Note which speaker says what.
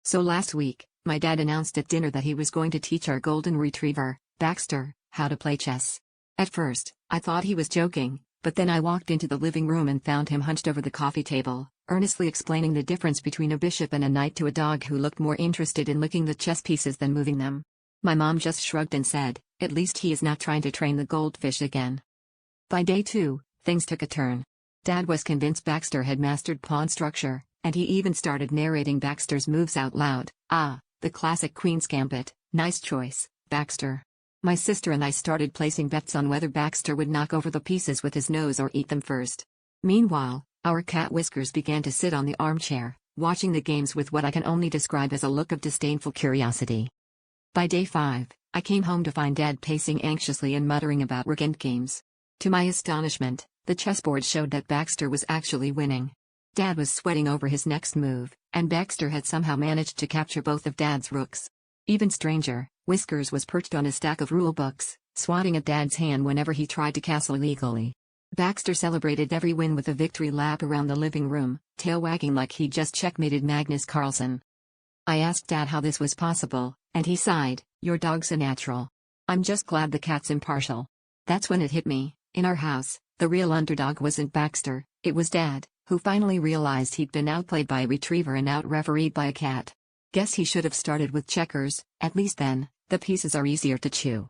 Speaker 1: So last week, my dad announced at dinner that he was going to teach our golden retriever, Baxter, how to play chess. At first, I thought he was joking, but then I walked into the living room and found him hunched over the coffee table, earnestly explaining the difference between a bishop and a knight to a dog who looked more interested in licking the chess pieces than moving them. My mom just shrugged and said, "At least he is not trying to train the goldfish again." By day 2, things took a turn. Dad was convinced Baxter had mastered pawn structure, and he even started narrating Baxter's moves out loud. "Ah, the classic Queen's Gambit, nice choice, Baxter." My sister and I started placing bets on whether Baxter would knock over the pieces with his nose or eat them first. Meanwhile, our cat Whiskers began to sit on the armchair, watching the games with what I can only describe as a look of disdainful curiosity. By day 5, I came home to find Dad pacing anxiously and muttering about work and games. To my astonishment, the chessboard showed that Baxter was actually winning. Dad was sweating over his next move, and Baxter had somehow managed to capture both of Dad's rooks. Even stranger, Whiskers was perched on a stack of rulebooks, swatting at Dad's hand whenever he tried to castle illegally. Baxter celebrated every win with a victory lap around the living room, tail wagging like he just checkmated Magnus Carlsen. I asked Dad how this was possible, and he sighed, "Your dog's a natural. I'm just glad the cat's impartial." That's when it hit me. In our house, the real underdog wasn't Baxter, it was Dad, who finally realized he'd been outplayed by a retriever and out-refereed by a cat. Guess he should have started with checkers, at least then, the pieces are easier to chew.